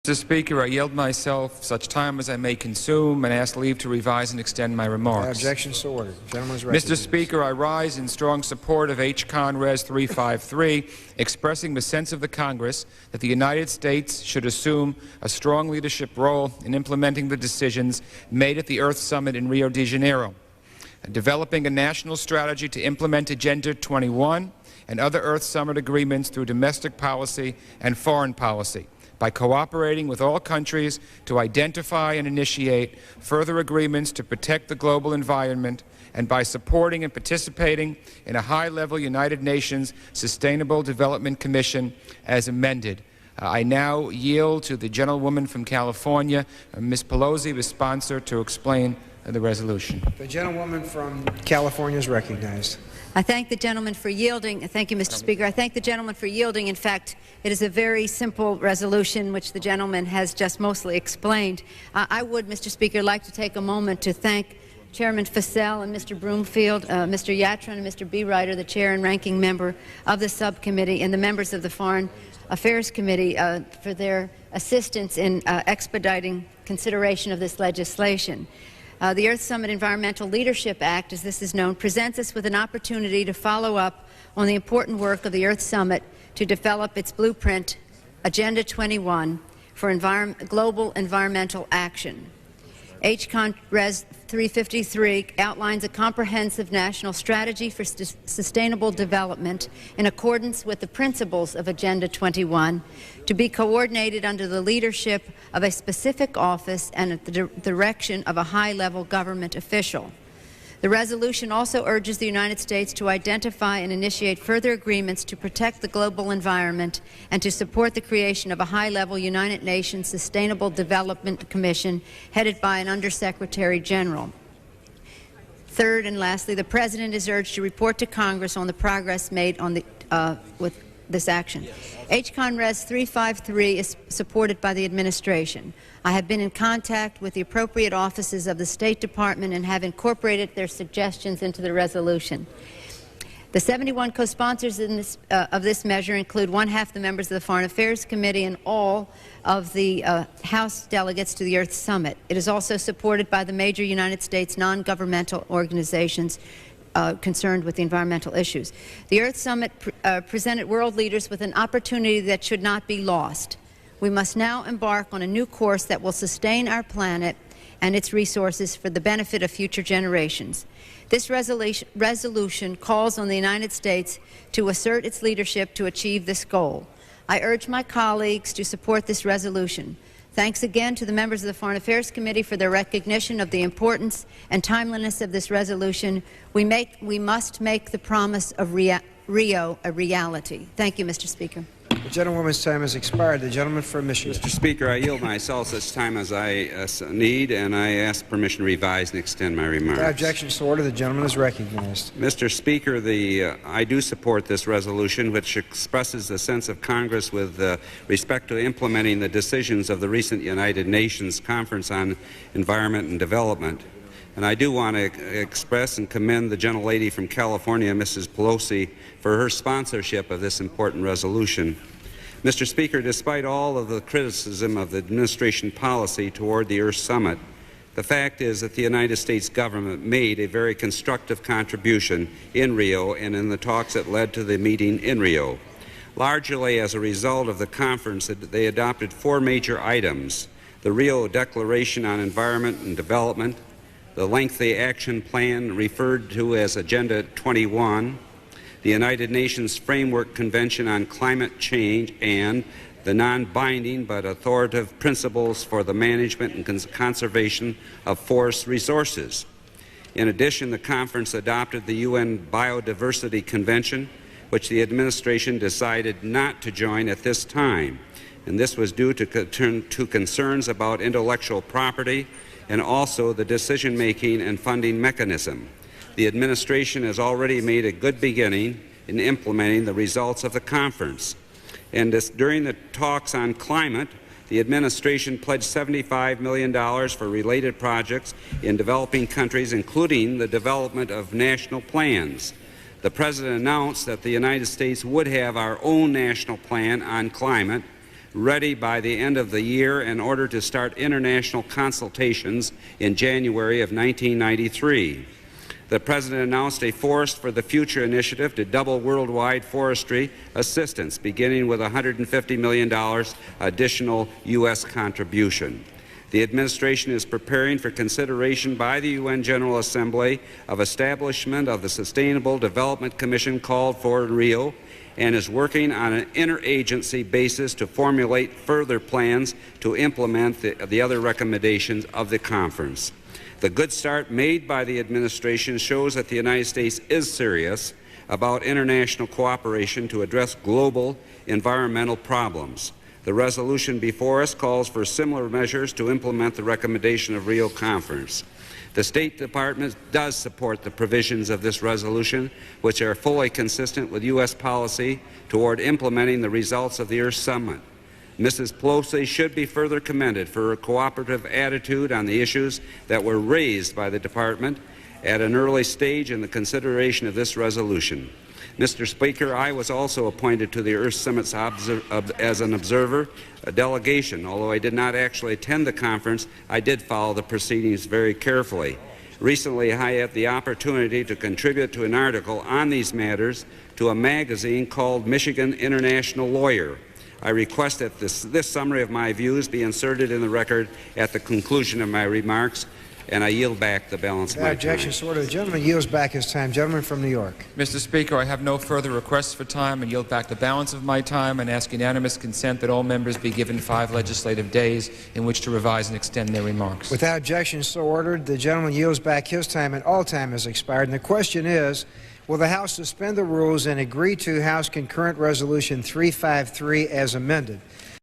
Mr. Speaker, I yield myself such time as I may consume and ask leave to revise and extend my remarks. Objection so ordered. Gentleman's recognized. Mr. Speaker, I rise in strong support of H.Con.Res.353, expressing the sense of the Congress that the United States should assume a strong leadership role in implementing the decisions made at the Earth Summit in Rio de Janeiro, developing a national strategy to implement Agenda 21 and other Earth Summit agreements through domestic policy and foreign policy, by cooperating with all countries to identify and initiate further agreements to protect the global environment, and by supporting and participating in a high-level United Nations Sustainable Development Commission as amended. I now yield to the gentlewoman from California, Ms. Pelosi, the sponsor, to explain the resolution. The gentlewoman from California is recognized. I thank the gentleman for yielding. Thank you, Mr. Speaker. I thank the gentleman for yielding. In fact, it is a very simple resolution, which the gentleman has just mostly explained. I would, Mr. Speaker, like to take a moment to thank Chairman Fasell and Mr. Broomfield, Mr. Yatron and Mr. Beereiter, the chair and ranking member of the subcommittee, and the members of the Foreign Affairs Committee for their assistance in expediting consideration of this legislation. The Earth Summit Environmental Leadership Act, as this is known, presents us with an opportunity to follow up on the important work of the Earth Summit to develop its blueprint, Agenda 21, for global environmental action. H.Con.Res.353 outlines a comprehensive national strategy for sustainable development in accordance with the principles of Agenda 21 to be coordinated under the leadership of a specific office and at the direction of a high-level government official. The resolution also urges the United States to identify and initiate further agreements to protect the global environment and to support the creation of a high-level United Nations Sustainable Development Commission headed by an Undersecretary General. Third and lastly, the President is urged to report to Congress on the progress made on with this action. H.Con.Res.353 is supported by the administration. I have been in contact with the appropriate offices of the State Department and have incorporated their suggestions into the resolution. The 71 co-sponsors of this measure include one-half the members of the Foreign Affairs Committee and all of the House delegates to the Earth Summit. It is also supported by the major United States non-governmental organizations concerned with the environmental issues. The Earth Summit presented world leaders with an opportunity that should not be lost. We must now embark on a new course that will sustain our planet and its resources for the benefit of future generations. This resolution calls on the United States to assert its leadership to achieve this goal. I urge my colleagues to support this resolution. Thanks again to the members of the Foreign Affairs Committee for their recognition of the importance and timeliness of this resolution. We must make the promise of Rio a reality. Thank you, Mr. Speaker. The gentlewoman's time has expired. The gentleman from Michigan. Mr. Speaker, I yield myself such time as I need, and I ask permission to revise and extend my remarks. Objection to order. The gentleman is recognized. Mr. Speaker, I do support this resolution, which expresses the sense of Congress with respect to implementing the decisions of the recent United Nations Conference on Environment and Development. And I do want to express and commend the gentlelady from California, Mrs. Pelosi, for her sponsorship of this important resolution. Mr. Speaker, despite all of the criticism of the administration policy toward the Earth Summit, the fact is that the United States government made a very constructive contribution in Rio and in the talks that led to the meeting in Rio. Largely as a result of the conference, they adopted 4 major items: the Rio Declaration on Environment and Development, the lengthy action plan referred to as Agenda 21, the United Nations Framework Convention on Climate Change, and the non-binding but authoritative principles for the management and conservation of forest resources. In addition, the conference adopted the UN Biodiversity Convention, which the administration decided not to join at this time. And this was due to concerns about intellectual property and also the decision-making and funding mechanism. The administration has already made a good beginning in implementing the results of the conference. And during the talks on climate, the administration pledged $75 million for related projects in developing countries, including the development of national plans. The President announced that the United States would have our own national plan on climate ready by the end of the year in order to start international consultations in January of 1993. The President announced a Forest for the Future initiative to double worldwide forestry assistance, beginning with $150 million additional U.S. contribution. The administration is preparing for consideration by the UN General Assembly of establishment of the Sustainable Development Commission called for in Rio, and is working on an interagency basis to formulate further plans to implement the other recommendations of the conference. The good start made by the administration shows that the United States is serious about international cooperation to address global environmental problems. The resolution before us calls for similar measures to implement the recommendation of Rio Conference. The State Department does support the provisions of this resolution, which are fully consistent with U.S. policy toward implementing the results of the Earth Summit. Mrs. Pelosi should be further commended for her cooperative attitude on the issues that were raised by the Department at an early stage in the consideration of this resolution. Mr. Speaker, I was also appointed to the Earth Summit as an observer, a delegation. Although I did not actually attend the conference, I did follow the proceedings very carefully. Recently, I had the opportunity to contribute to an article on these matters to a magazine called Michigan International Lawyer. I request that this summary of my views be inserted in the record at the conclusion of my remarks, and I yield back the balance of my time. Objection, so ordered. The gentleman yields back his time. Gentleman from New York. Mr. Speaker, I have no further requests for time and yield back the balance of my time and ask unanimous consent that all members be given 5 legislative days in which to revise and extend their remarks. Without objection, so ordered. The gentleman yields back his time, and all time has expired. And the question is, will the House suspend the rules and agree to House Concurrent Resolution 353 as amended?